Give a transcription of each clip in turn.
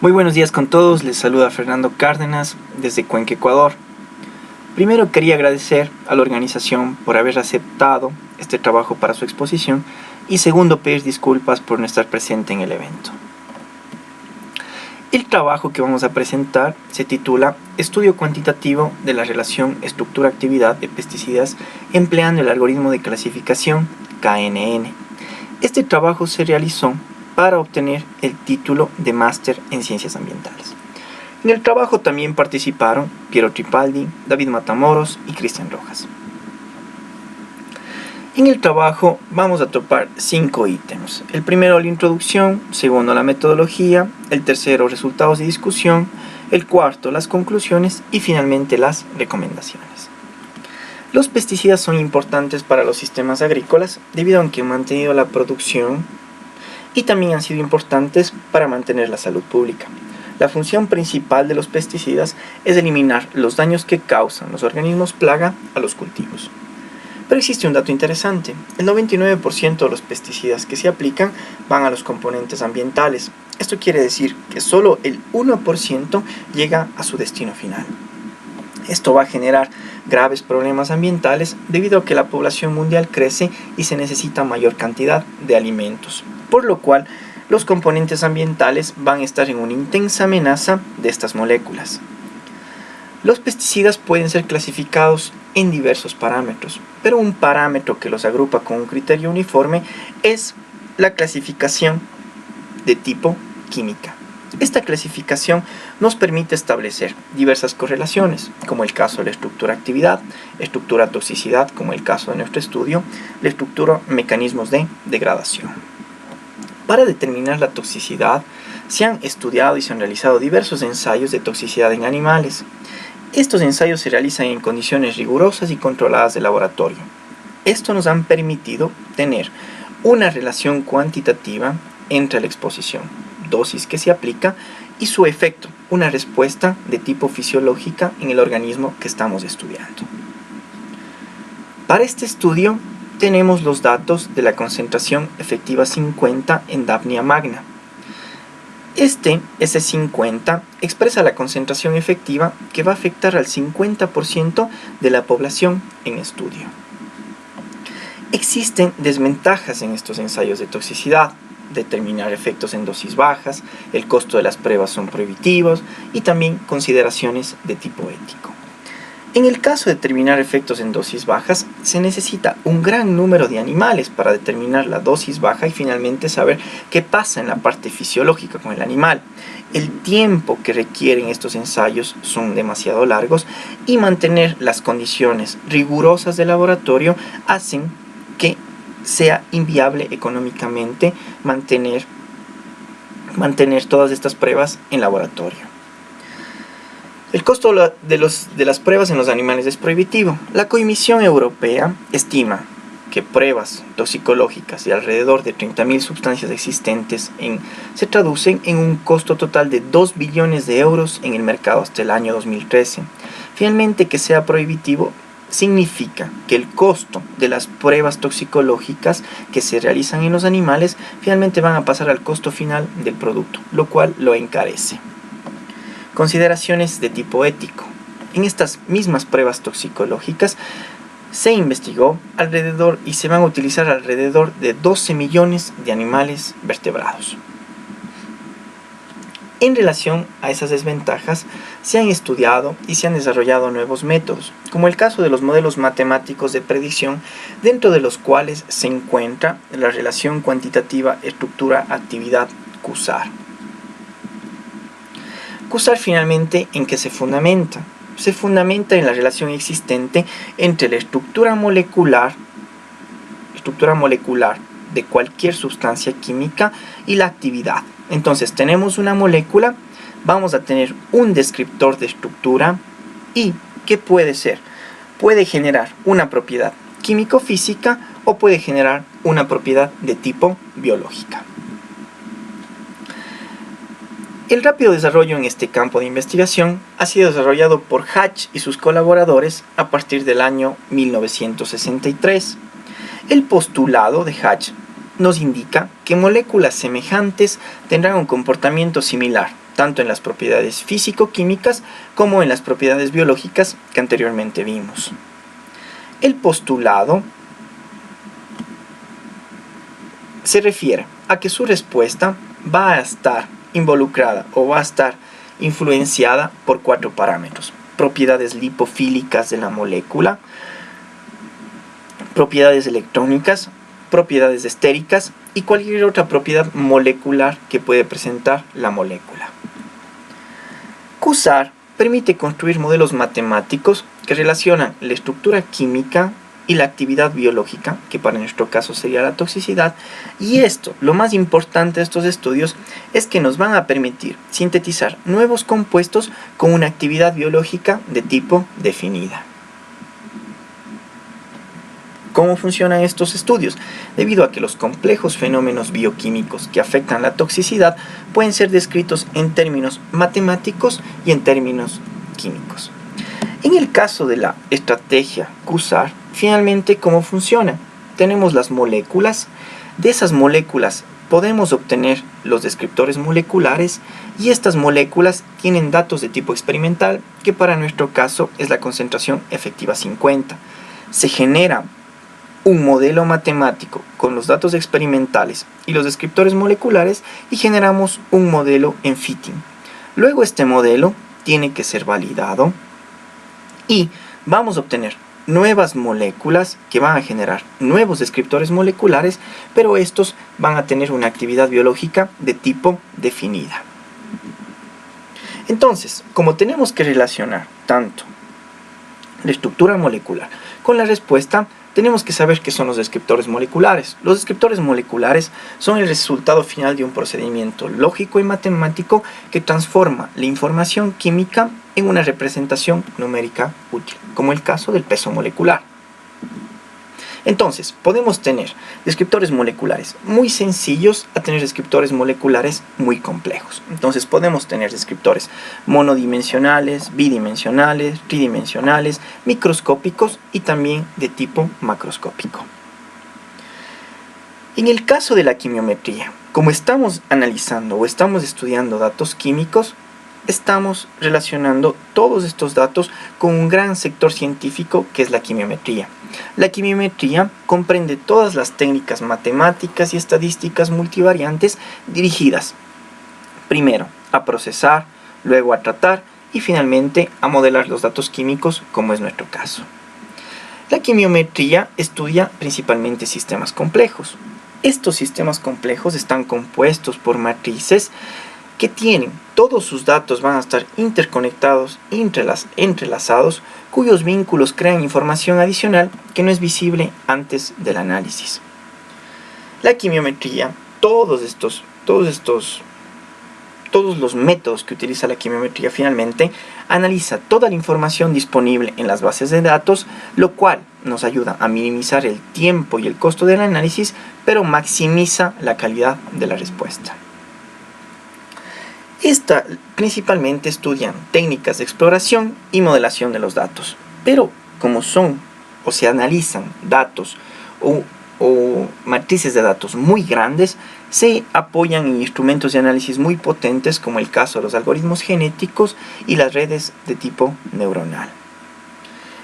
Muy buenos días con todos, les saluda Fernando Cárdenas desde Cuenca, Ecuador. Primero quería agradecer a la organización por haber aceptado este trabajo para su exposición y segundo pedir disculpas por no estar presente en el evento. El trabajo que vamos a presentar se titula Estudio cuantitativo de la relación estructura-actividad de pesticidas empleando el algoritmo de clasificación KNN. Este trabajo se realizó para obtener el título de máster en ciencias ambientales. En el trabajo también participaron Piero Tripaldi, David Matamoros y Cristian Rojas. En el trabajo vamos a topar 5 ítems. El primero, la introducción, segundo, la metodología, el tercero, resultados de discusión, el cuarto, las conclusiones y finalmente las recomendaciones. Los pesticidas son importantes para los sistemas agrícolas debido a que han mantenido la producción y también han sido importantes para mantener la salud pública. La función principal de los pesticidas es eliminar los daños que causan los organismos plaga a los cultivos. Pero existe un dato interesante, el 99% de los pesticidas que se aplican van a los componentes ambientales. Esto quiere decir que solo el 1% llega a su destino final. Esto va a generar graves problemas ambientales debido a que la población mundial crece y se necesita mayor cantidad de alimentos, por lo cual los componentes ambientales van a estar en una intensa amenaza de estas moléculas. Los pesticidas pueden ser clasificados en diversos parámetros, pero un parámetro que los agrupa con un criterio uniforme es la clasificación de tipo química. Esta clasificación nos permite establecer diversas correlaciones, como el caso de la estructura-actividad, estructura-toxicidad, como el caso de nuestro estudio, la estructura mecanismos de degradación. Para determinar la toxicidad, se han estudiado y se han realizado diversos ensayos de toxicidad en animales. Estos ensayos se realizan en condiciones rigurosas y controladas de laboratorio. Esto nos han permitido tener una relación cuantitativa entre la exposición, dosis que se aplica y su efecto, una respuesta de tipo fisiológica en el organismo que estamos estudiando. Para este estudio tenemos los datos de la concentración efectiva 50 en Daphnia magna. Este S50 expresa la concentración efectiva que va a afectar al 50% de la población en estudio. Existen desventajas en estos ensayos de toxicidad, determinar efectos en dosis bajas, el costo de las pruebas son prohibitivos y también consideraciones de tipo ético. En el caso de determinar efectos en dosis bajas, se necesita un gran número de animales para determinar la dosis baja y finalmente saber qué pasa en la parte fisiológica con el animal. El tiempo que requieren estos ensayos son demasiado largos y mantener las condiciones rigurosas de laboratorio hacen que sea inviable económicamente mantener todas estas pruebas en laboratorio. El costo de las pruebas en los animales es prohibitivo. La Comisión Europea estima que pruebas toxicológicas de alrededor de 30.000 sustancias existentes se traducen en un costo total de 2 billones de euros en el mercado hasta el año 2013. Finalmente, que sea prohibitivo significa que el costo de las pruebas toxicológicas que se realizan en los animales finalmente van a pasar al costo final del producto, lo cual lo encarece. Consideraciones de tipo ético. En estas mismas pruebas toxicológicas se investigó alrededor y se van a utilizar alrededor de 12 millones de animales vertebrados. En relación a esas desventajas, se han estudiado y se han desarrollado nuevos métodos, como el caso de los modelos matemáticos de predicción, dentro de los cuales se encuentra la relación cuantitativa estructura-actividad QSAR. QSAR finalmente, ¿en qué se fundamenta? Se fundamenta en la relación existente entre la estructura molecular de cualquier sustancia química y la actividad. Entonces tenemos una molécula, vamos a tener un descriptor de estructura y ¿qué puede ser? Puede generar una propiedad químico-física o puede generar una propiedad de tipo biológica. El rápido desarrollo en este campo de investigación ha sido desarrollado por Hatch y sus colaboradores a partir del año 1963. El postulado de Hatch nos indica que moléculas semejantes tendrán un comportamiento similar tanto en las propiedades físico-químicas como en las propiedades biológicas que anteriormente vimos. El postulado se refiere a que su respuesta va a estar involucrada o va a estar influenciada por 4 parámetros: propiedades lipofílicas de la molécula, propiedades electrónicas, propiedades estéricas y cualquier otra propiedad molecular que puede presentar la molécula. QSAR permite construir modelos matemáticos que relacionan la estructura química y la actividad biológica, que para nuestro caso sería la toxicidad, y esto, lo más importante de estos estudios, es que nos van a permitir sintetizar nuevos compuestos con una actividad biológica de tipo definida. ¿Cómo funcionan estos estudios? Debido a que los complejos fenómenos bioquímicos que afectan la toxicidad pueden ser descritos en términos matemáticos y en términos químicos. En el caso de la estrategia QSAR, finalmente, ¿cómo funciona? Tenemos las moléculas, de esas moléculas podemos obtener los descriptores moleculares y estas moléculas tienen datos de tipo experimental, que para nuestro caso es la concentración efectiva 50. Se genera un modelo matemático con los datos experimentales y los descriptores moleculares y generamos un modelo en fitting. Luego este modelo tiene que ser validado y vamos a obtener nuevas moléculas que van a generar nuevos descriptores moleculares, pero estos van a tener una actividad biológica de tipo definida. Entonces, como tenemos que relacionar tanto la estructura molecular con la respuesta, tenemos que saber qué son los descriptores moleculares. Los descriptores moleculares son el resultado final de un procedimiento lógico y matemático que transforma la información química en una representación numérica útil, como el caso del peso molecular. Entonces, podemos tener descriptores moleculares muy sencillos a tener descriptores moleculares muy complejos. Entonces, podemos tener descriptores monodimensionales, bidimensionales, tridimensionales, microscópicos y también de tipo macroscópico. En el caso de la quimiometría, como estamos analizando o estamos estudiando datos químicos, estamos relacionando todos estos datos con un gran sector científico que es la quimiometría. La quimiometría comprende todas las técnicas matemáticas y estadísticas multivariantes dirigidas, primero, a procesar, luego a tratar y finalmente a modelar los datos químicos, como es nuestro caso. La quimiometría estudia principalmente sistemas complejos. Estos sistemas complejos están compuestos por matrices que tienen todos sus datos, van a estar interconectados, entrelazados, cuyos vínculos crean información adicional que no es visible antes del análisis. La quimiometría, todos los métodos que utiliza la quimiometría finalmente analiza toda la información disponible en las bases de datos, lo cual nos ayuda a minimizar el tiempo y el costo del análisis, pero maximiza la calidad de la respuesta. Esta principalmente estudian técnicas de exploración y modelación de los datos, pero como son o se analizan datos o matrices de datos muy grandes, se apoyan en instrumentos de análisis muy potentes, como el caso de los algoritmos genéticos y las redes de tipo neuronal.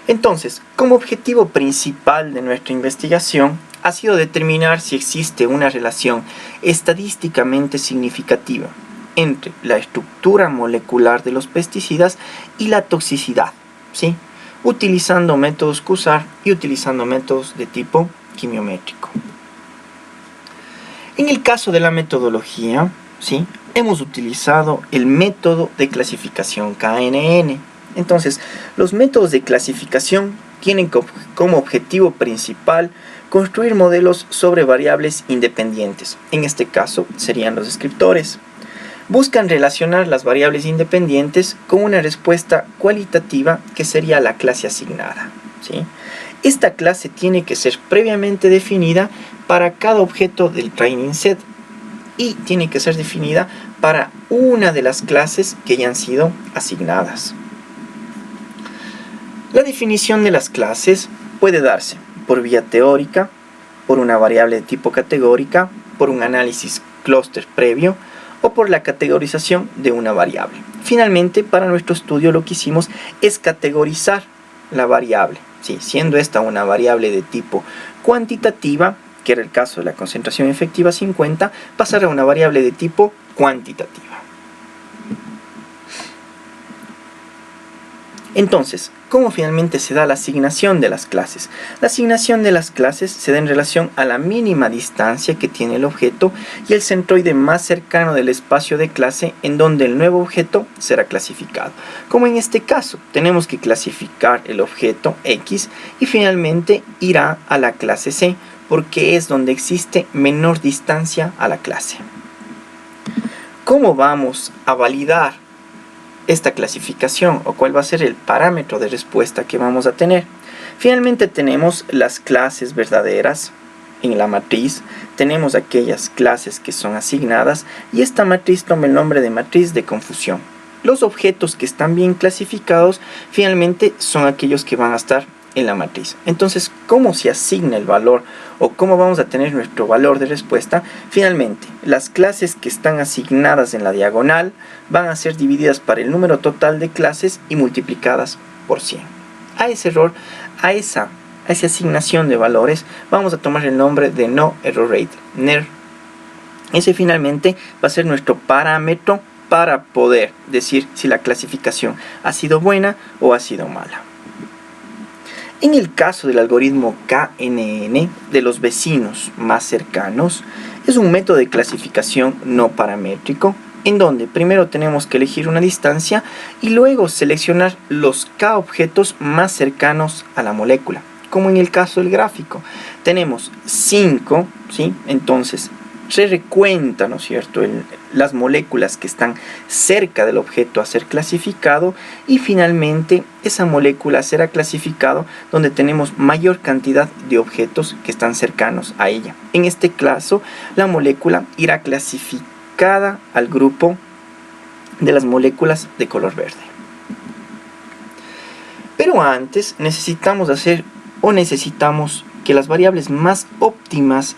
Entonces, como objetivo principal de nuestra investigación ha sido determinar si existe una relación estadísticamente significativa entre la estructura molecular de los pesticidas y la toxicidad, ¿sí? Utilizando métodos QSAR y utilizando métodos de tipo quimiométrico. En el caso de la metodología, ¿sí?, hemos utilizado el método de clasificación KNN. Entonces, los métodos de clasificación tienen como objetivo principal construir modelos sobre variables independientes. En este caso, serían los descriptores. Buscan relacionar las variables independientes con una respuesta cualitativa que sería la clase asignada, ¿sí? Esta clase tiene que ser previamente definida para cada objeto del training set y tiene que ser definida para una de las clases que ya han sido asignadas. La definición de las clases puede darse por vía teórica, por una variable de tipo categórica, por un análisis clúster previo o por la categorización de una variable. Finalmente, para nuestro estudio lo que hicimos es categorizar la variable, ¿sí? Siendo esta una variable de tipo cuantitativa, que era el caso de la concentración efectiva 50, pasar a una variable de tipo cuantitativa. Entonces, ¿cómo finalmente se da la asignación de las clases? La asignación de las clases se da en relación a la mínima distancia que tiene el objeto y el centroide más cercano del espacio de clase en donde el nuevo objeto será clasificado. Como en este caso, tenemos que clasificar el objeto X y finalmente irá a la clase C, porque es donde existe menor distancia a la clase. ¿Cómo vamos a validar esta clasificación o cuál va a ser el parámetro de respuesta que vamos a tener? Finalmente tenemos las clases verdaderas en la matriz, tenemos aquellas clases que son asignadas y esta matriz toma el nombre de matriz de confusión. Los objetos que están bien clasificados finalmente son aquellos que van a estar en la matriz. Entonces, ¿cómo se asigna el valor o cómo vamos a tener nuestro valor de respuesta? Finalmente, las clases que están asignadas en la diagonal van a ser divididas para el número total de clases y multiplicadas por 100. A ese error, a esa asignación de valores, vamos a tomar el nombre de no error rate, NER. Ese finalmente va a ser nuestro parámetro para poder decir si la clasificación ha sido buena o ha sido mala. En el caso del algoritmo KNN de los vecinos más cercanos, es un método de clasificación no paramétrico, en donde primero tenemos que elegir una distancia y luego seleccionar los K objetos más cercanos a la molécula, como en el caso del gráfico. Tenemos 5, ¿sí? Entonces se recuenta, ¿no es cierto?, las moléculas que están cerca del objeto a ser clasificado y finalmente esa molécula será clasificado donde tenemos mayor cantidad de objetos que están cercanos a ella. En este caso, la molécula irá clasificada al grupo de las moléculas de color verde. Pero antes necesitamos que las variables más óptimas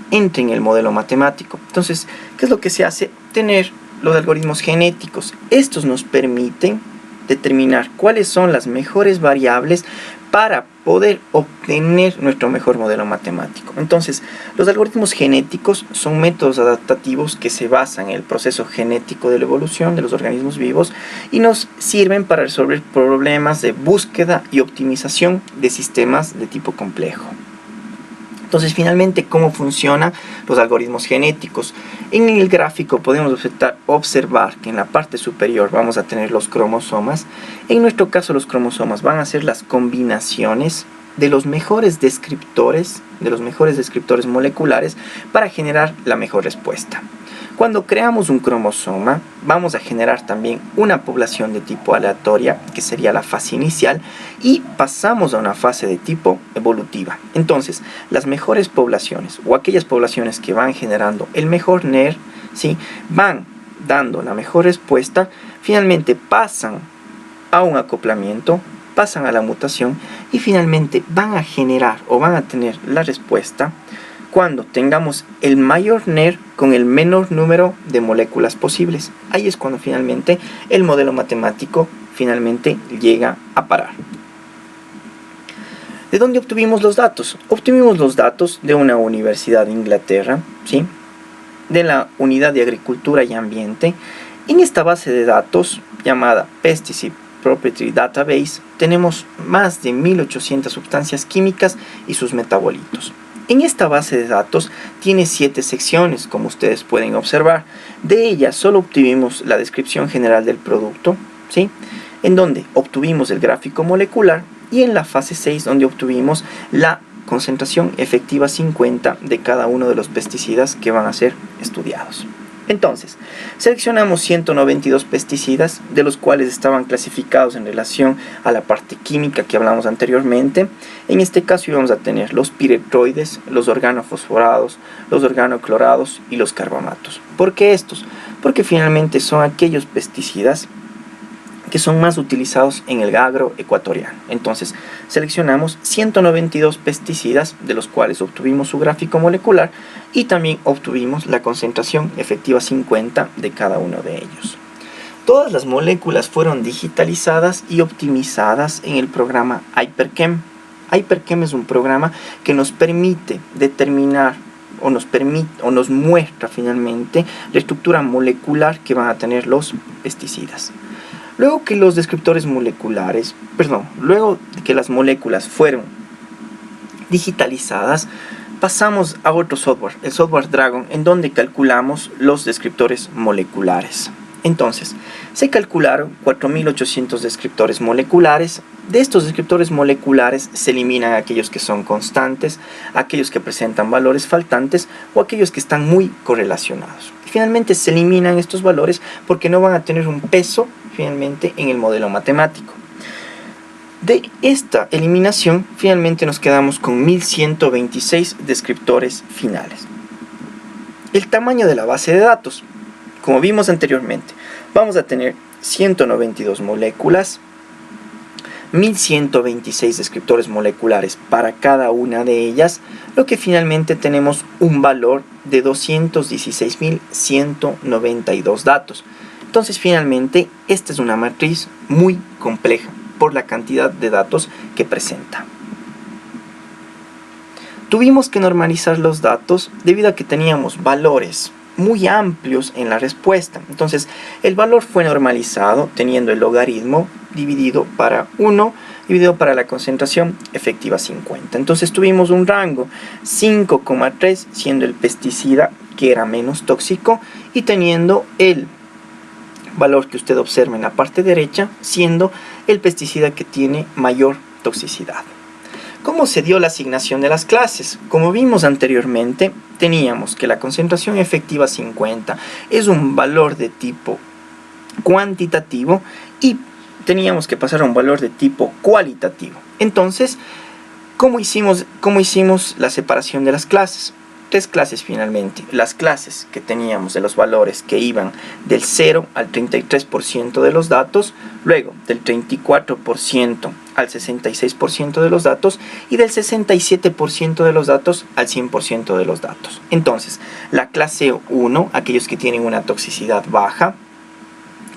entren en el modelo matemático. Entonces, ¿qué es lo que se hace? Tener los algoritmos genéticos. Estos nos permiten determinar cuáles son las mejores variables para poder obtener nuestro mejor modelo matemático. Entonces, los algoritmos genéticos son métodos adaptativos que se basan en el proceso genético de la evolución de los organismos vivos y nos sirven para resolver problemas de búsqueda y optimización de sistemas de tipo complejo. Entonces, finalmente, ¿cómo funcionan los algoritmos genéticos? En el gráfico podemos observar que en la parte superior vamos a tener los cromosomas. En nuestro caso, los cromosomas van a ser las combinaciones de los mejores descriptores moleculares para generar la mejor respuesta. Cuando creamos un cromosoma, vamos a generar también una población de tipo aleatoria, que sería la fase inicial, y pasamos a una fase de tipo evolutiva. Entonces, las mejores poblaciones, o aquellas poblaciones que van generando el mejor NER, ¿sí?, van dando la mejor respuesta, finalmente pasan a un acoplamiento, pasan a la mutación, y finalmente van a generar o van a tener la respuesta cuando tengamos el mayor NER con el menor número de moléculas posibles. Ahí es cuando finalmente el modelo matemático finalmente llega a parar. ¿De dónde obtuvimos los datos? Obtuvimos los datos de una universidad de Inglaterra, ¿sí?, de la Unidad de Agricultura y Ambiente. En esta base de datos llamada Pesticide Property Database tenemos más de 1800 sustancias químicas y sus metabolitos. En esta base de datos tiene 7 secciones, como ustedes pueden observar. De ellas solo obtuvimos la descripción general del producto, ¿sí?, en donde obtuvimos el gráfico molecular, y en la fase 6 donde obtuvimos la concentración efectiva 50 de cada uno de los pesticidas que van a ser estudiados. Entonces, seleccionamos 192 pesticidas, de los cuales estaban clasificados en relación a la parte química que hablamos anteriormente. En este caso íbamos a tener los piretroides, los organofosforados, los organoclorados y los carbamatos. ¿Por qué estos? Porque finalmente son aquellos pesticidas que son más utilizados en el agroecuatoriano. Entonces, seleccionamos 192 pesticidas, de los cuales obtuvimos su gráfico molecular y también obtuvimos la concentración efectiva 50 de cada uno de ellos. Todas las moléculas fueron digitalizadas y optimizadas en el programa HyperChem. HyperChem es un programa que nos permite determinar o nos muestra finalmente la estructura molecular que van a tener los pesticidas. Luego que los descriptores moleculares, luego que las moléculas fueron digitalizadas, pasamos a otro software, el software Dragon, en donde calculamos los descriptores moleculares. Entonces, se calcularon 4.800 descriptores moleculares. De estos descriptores moleculares se eliminan aquellos que son constantes, aquellos que presentan valores faltantes o aquellos que están muy correlacionados. Finalmente se eliminan estos valores porque no van a tener un peso finalmente en el modelo matemático. De esta eliminación, finalmente nos quedamos con 1126 descriptores finales. El tamaño de la base de datos. Como vimos anteriormente, vamos a tener 192 moléculas, 1126 descriptores moleculares para cada una de ellas, lo que finalmente tenemos un valor de 216.192 datos. Entonces, finalmente, esta es una matriz muy compleja por la cantidad de datos que presenta. Tuvimos que normalizar los datos debido a que teníamos valores muy amplios en la respuesta. Entonces, el valor fue normalizado teniendo el logaritmo dividido para 1, dividido para la concentración efectiva 50. Entonces, tuvimos un rango 5,3 siendo el pesticida que era menos tóxico y teniendo el valor que usted observa en la parte derecha siendo el pesticida que tiene mayor toxicidad. ¿Cómo se dio la asignación de las clases? Como vimos anteriormente, teníamos que la concentración efectiva 50 es un valor de tipo cuantitativo y teníamos que pasar a un valor de tipo cualitativo. Entonces, ¿cómo hicimos la separación de las clases? 3 clases finalmente. Las clases que teníamos de los valores que iban del 0 al 33% de los datos, luego del 34% al 66% de los datos y del 67% de los datos al 100% de los datos. Entonces, la clase 1, aquellos que tienen una toxicidad baja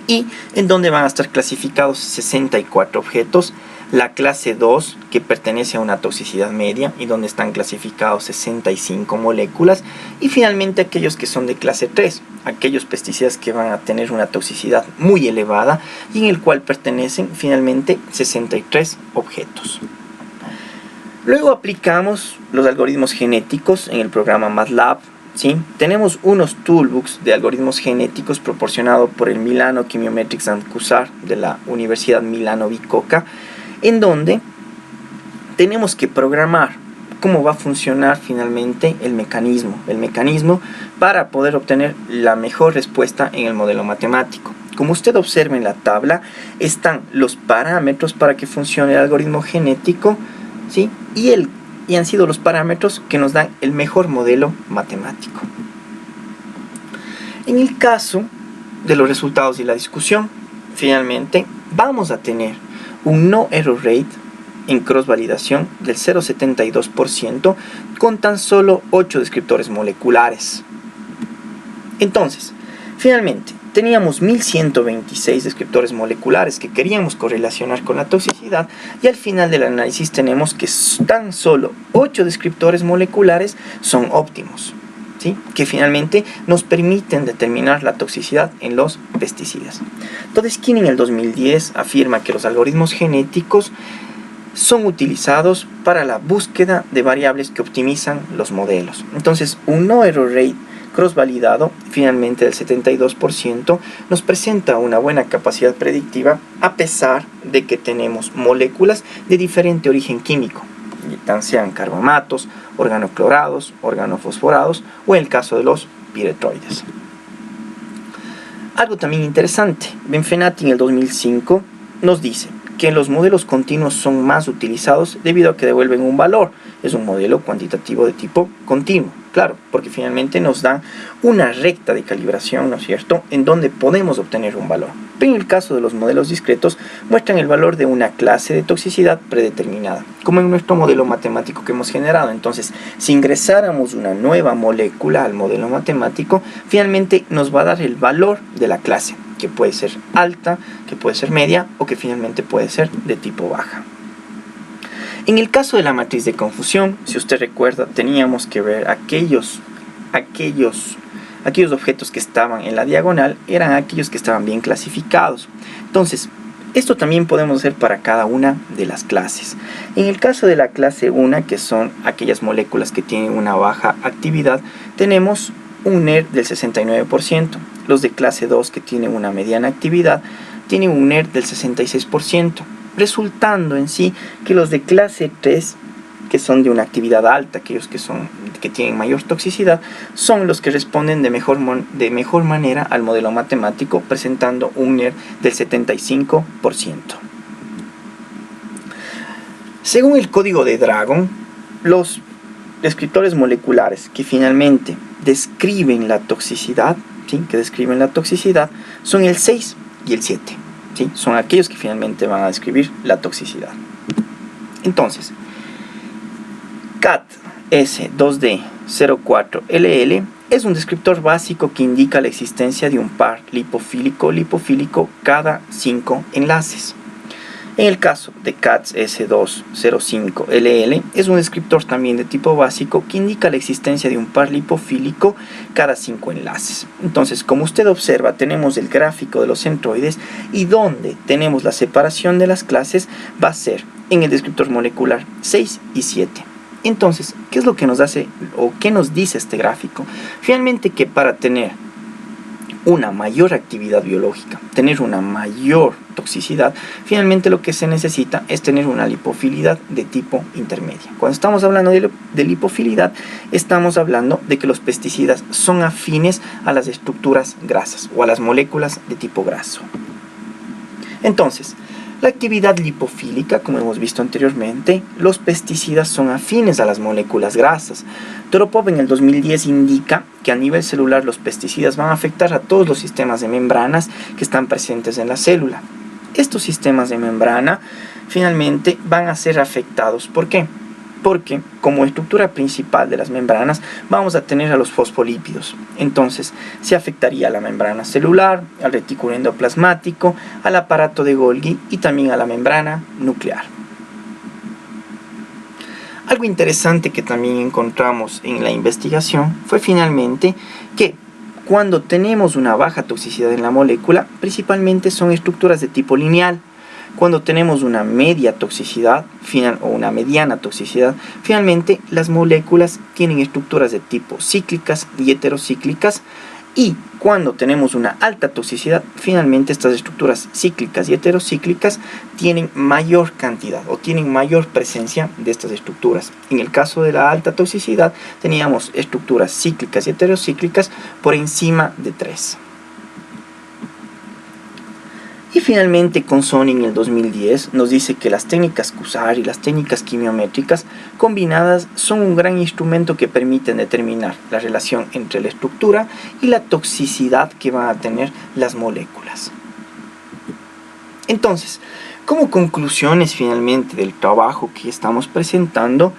y en donde van a estar clasificados 64 objetos. La clase 2, que pertenece a una toxicidad media y donde están clasificados 65 moléculas. Y finalmente aquellos que son de clase 3, aquellos pesticidas que van a tener una toxicidad muy elevada y en el cual pertenecen finalmente 63 objetos. Luego aplicamos los algoritmos genéticos en el programa MATLAB. ¿Sí? Tenemos unos toolbooks de algoritmos genéticos proporcionados por el Milano Chemometrics and CUSAR de la Universidad Milano Bicocca, en donde tenemos que programar cómo va a funcionar finalmente el mecanismo para poder obtener la mejor respuesta en el modelo matemático. Como usted observa en la tabla, están los parámetros para que funcione el algoritmo genético, ¿sí? y han sido los parámetros que nos dan el mejor modelo matemático. En el caso de los resultados y la discusión, finalmente vamos a tener un no error rate en cross validación del 0,72% con tan solo 8 descriptores moleculares. Entonces, finalmente, teníamos 1126 descriptores moleculares que queríamos correlacionar con la toxicidad y al final del análisis tenemos que tan solo 8 descriptores moleculares son óptimos, ¿sí? Que finalmente nos permiten determinar la toxicidad en los pesticidas. Todesquín en el 2010 afirma que los algoritmos genéticos son utilizados para la búsqueda de variables que optimizan los modelos. Entonces, un no error rate cross validado finalmente del 72% nos presenta una buena capacidad predictiva a pesar de que tenemos moléculas de diferente origen químico, tan sean carbamatos, organoclorados, organofosforados o en el caso de los piretroides. Algo también interesante, Benfenati en el 2005 nos dice que los modelos continuos son más utilizados debido a que devuelven un valor. Es un modelo cuantitativo de tipo continuo. Claro, porque finalmente nos dan una recta de calibración, ¿no es cierto?, en donde podemos obtener un valor. Pero en el caso de los modelos discretos, muestran el valor de una clase de toxicidad predeterminada, como en nuestro modelo matemático que hemos generado. Entonces, si ingresáramos una nueva molécula al modelo matemático, finalmente nos va a dar el valor de la clase, que puede ser alta, que puede ser media o que finalmente puede ser de tipo baja. En el caso de la matriz de confusión, si usted recuerda, teníamos que ver aquellos objetos que estaban en la diagonal, eran aquellos que estaban bien clasificados. Entonces, esto también podemos hacer para cada una de las clases. En el caso de la clase 1, que son aquellas moléculas que tienen una baja actividad, tenemos un NER del 69%. Los de clase 2, que tienen una mediana actividad, tienen un NER del 66%. Resultando en sí que los de clase 3, que son de una actividad alta, aquellos que tienen mayor toxicidad, son los que responden de mejor manera al modelo matemático, presentando un NER del 75%. Según el código de Dragon, los descriptores moleculares que finalmente describen la toxicidad, ¿sí?, son el 6 y el 7. ¿Sí? Son aquellos que finalmente van a describir la toxicidad. Entonces, CAT-S2D04LL es un descriptor básico que indica la existencia de un par lipofílico cada 5 enlaces. En el caso de CATS-S205LL es un descriptor también de tipo básico que indica la existencia de un par lipofílico cada 5 enlaces. Entonces, como usted observa, tenemos el gráfico de los centroides y donde tenemos la separación de las clases va a ser en el descriptor molecular 6 y 7. Entonces, ¿qué es lo que nos hace o qué nos dice este gráfico? Finalmente que para tener una mayor actividad biológica, tener una mayor toxicidad, finalmente lo que se necesita es tener una lipofilidad de tipo intermedia. Cuando estamos hablando de lipofilidad, estamos hablando de que los pesticidas son afines a las estructuras grasas o a las moléculas de tipo graso. Entonces, la actividad lipofílica, como hemos visto anteriormente, los pesticidas son afines a las moléculas grasas. Toropov en el 2010 indica que a nivel celular los pesticidas van a afectar a todos los sistemas de membranas que están presentes en la célula. Estos sistemas de membrana finalmente van a ser afectados. ¿Por qué? Porque como estructura principal de las membranas vamos a tener a los fosfolípidos. Entonces se afectaría a la membrana celular, al retículo endoplasmático, al aparato de Golgi y también a la membrana nuclear. Algo interesante que también encontramos en la investigación fue finalmente que cuando tenemos una baja toxicidad en la molécula, principalmente son estructuras de tipo lineal. Cuando tenemos una media toxicidad o una mediana toxicidad, finalmente las moléculas tienen estructuras de tipo cíclicas y heterocíclicas, y cuando tenemos una alta toxicidad, finalmente estas estructuras cíclicas y heterocíclicas tienen mayor cantidad o tienen mayor presencia de estas estructuras. En el caso de la alta toxicidad teníamos estructuras cíclicas y heterocíclicas por encima de 3. Y finalmente Consoni en el 2010 nos dice que las técnicas QSAR y las técnicas quimiométricas combinadas son un gran instrumento que permiten determinar la relación entre la estructura y la toxicidad que van a tener las moléculas. Entonces, como conclusiones finalmente del trabajo que estamos presentando,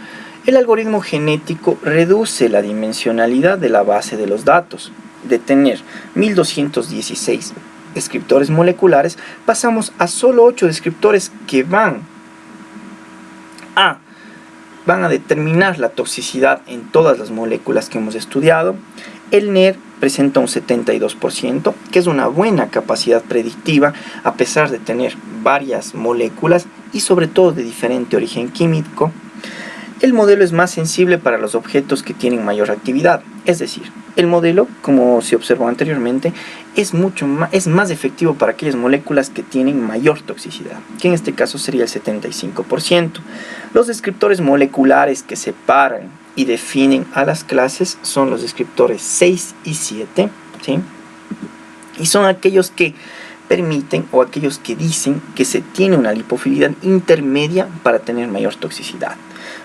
el algoritmo genético reduce la dimensionalidad de la base de los datos. De tener 1216 descriptores moleculares, pasamos a solo 8 descriptores que van a determinar la toxicidad en todas las moléculas que hemos estudiado. El NER presenta un 72%, que es una buena capacidad predictiva a pesar de tener varias moléculas y sobre todo de diferente origen químico. El modelo es más sensible para los objetos que tienen mayor actividad, es decir, el modelo, como se observó anteriormente, es más efectivo para aquellas moléculas que tienen mayor toxicidad, que en este caso sería el 75%. Los descriptores moleculares que separan y definen a las clases son los descriptores 6 y 7, ¿sí? Y son aquellos que permiten o aquellos que dicen que se tiene una lipofilidad intermedia para tener mayor toxicidad.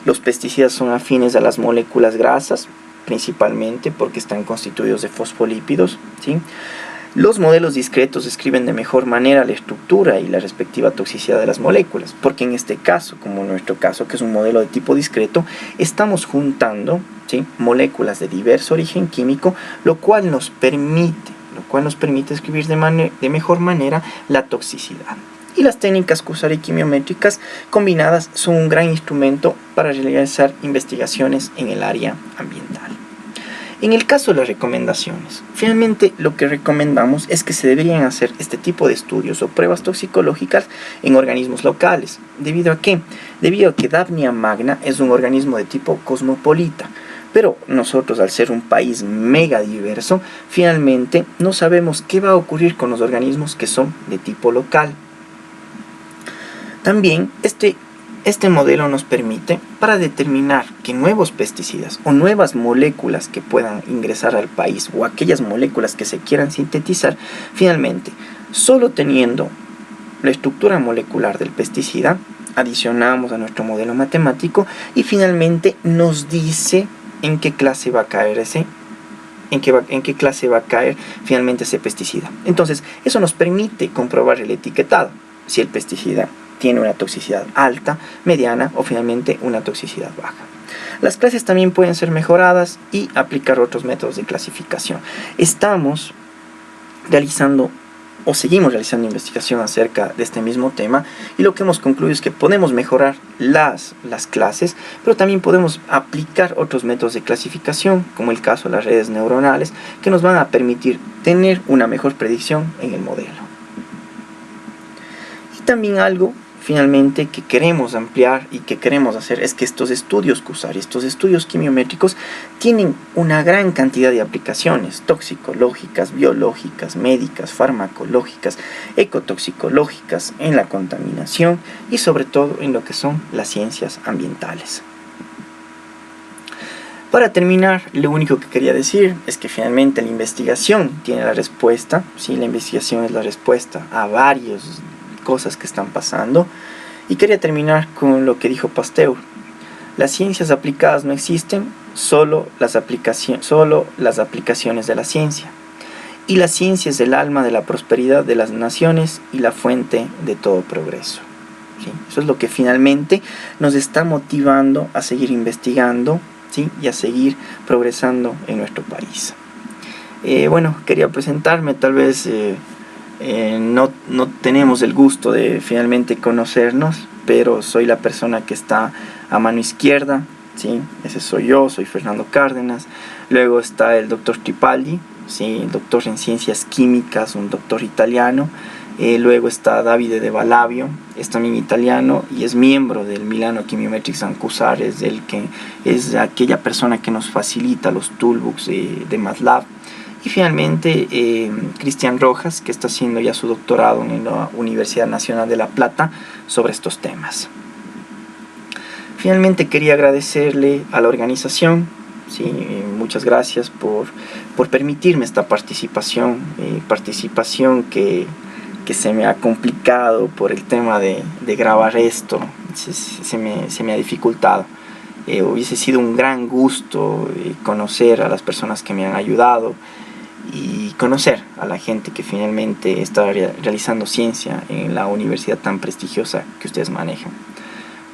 Los pesticidas son afines a las moléculas grasas, principalmente porque están constituidos de fosfolípidos, ¿sí? Los modelos discretos describen de mejor manera la estructura y la respectiva toxicidad de las moléculas, porque en este caso, como en nuestro caso, que es un modelo de tipo discreto, estamos juntando, ¿sí?, moléculas de diverso origen químico, lo cual nos permite escribir de mejor manera la toxicidad. Y las técnicas Cursari quimiométricas combinadas son un gran instrumento para realizar investigaciones en el área ambiental. En el caso de las recomendaciones, finalmente lo que recomendamos es que se deberían hacer este tipo de estudios o pruebas toxicológicas en organismos locales. ¿Debido a qué? Debido a que Daphnia magna es un organismo de tipo cosmopolita, pero nosotros, al ser un país mega diverso, finalmente no sabemos qué va a ocurrir con los organismos que son de tipo local. También este modelo nos permite para determinar que nuevos pesticidas o nuevas moléculas que puedan ingresar al país o aquellas moléculas que se quieran sintetizar, finalmente, solo teniendo la estructura molecular del pesticida, adicionamos a nuestro modelo matemático y finalmente nos dice en qué clase va a caer en qué clase va a caer finalmente ese pesticida. Entonces, eso nos permite comprobar el etiquetado, si el pesticida tiene una toxicidad alta, mediana o finalmente una toxicidad baja. Las clases también pueden ser mejoradas y aplicar otros métodos de clasificación. Estamos realizando o seguimos realizando investigación acerca de este mismo tema y lo que hemos concluido es que podemos mejorar las clases, pero también podemos aplicar otros métodos de clasificación, como el caso de las redes neuronales, que nos van a permitir tener una mejor predicción en el modelo. Y también algo finalmente que queremos ampliar y que queremos hacer es que estos estudios Cursari, estos estudios quimiométricos, tienen una gran cantidad de aplicaciones toxicológicas, biológicas, médicas, farmacológicas, ecotoxicológicas, en la contaminación y sobre todo en lo que son las ciencias ambientales. Para terminar, lo único que quería decir es que finalmente la investigación tiene la respuesta, ¿sí? La investigación es la respuesta a varias cosas que están pasando. Y quería terminar con lo que dijo Pasteur: las ciencias aplicadas no existen, solo las aplicaciones de la ciencia. Y la ciencia es el alma de la prosperidad de las naciones y la fuente de todo progreso. ¿Sí? Eso es lo que finalmente nos está motivando a seguir investigando, ¿sí? Y a seguir progresando en nuestro país. Bueno, quería presentarme, tal vez no tenemos el gusto de finalmente conocernos, pero soy la persona que está a mano izquierda, ¿sí? Ese soy yo, soy Fernando Cárdenas. Luego está el doctor Tripaldi, ¿sí? El doctor en ciencias químicas, un doctor italiano. Luego está Davide De Valavio, es también italiano y es miembro del Milano Chemiometrics and Cursari, es aquella persona que nos facilita los toolbooks de MATLAB. Y finalmente Cristian Rojas, que está haciendo ya su doctorado en la Universidad Nacional de La Plata sobre estos temas. Finalmente quería agradecerle a la organización, ¿sí? Muchas gracias por permitirme esta participación que se me ha complicado por el tema de grabar esto, se me ha dificultado. Hubiese sido un gran gusto conocer a las personas que me han ayudado y conocer a la gente que finalmente está realizando ciencia en la universidad tan prestigiosa que ustedes manejan.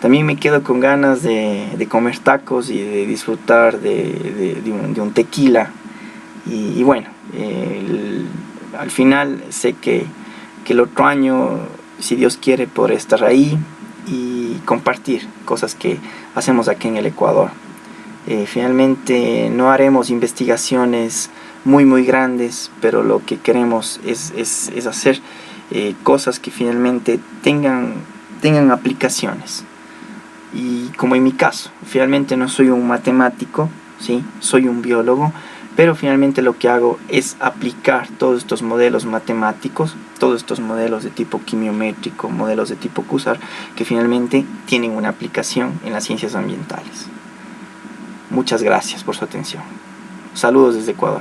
También me quedo con ganas de comer tacos y de disfrutar de un tequila. Y bueno, al final sé que el otro año, si Dios quiere, podré estar ahí y compartir cosas que hacemos aquí en el Ecuador. Finalmente no haremos investigaciones muy grandes, pero lo que queremos es hacer cosas que finalmente tengan aplicaciones. Y como en mi caso, finalmente no soy un matemático, ¿sí? Soy un biólogo, pero finalmente lo que hago es aplicar todos estos modelos matemáticos, todos estos modelos de tipo quimiométrico, modelos de tipo Cursari, que finalmente tienen una aplicación en las ciencias ambientales. Muchas gracias por su atención. Saludos desde Ecuador.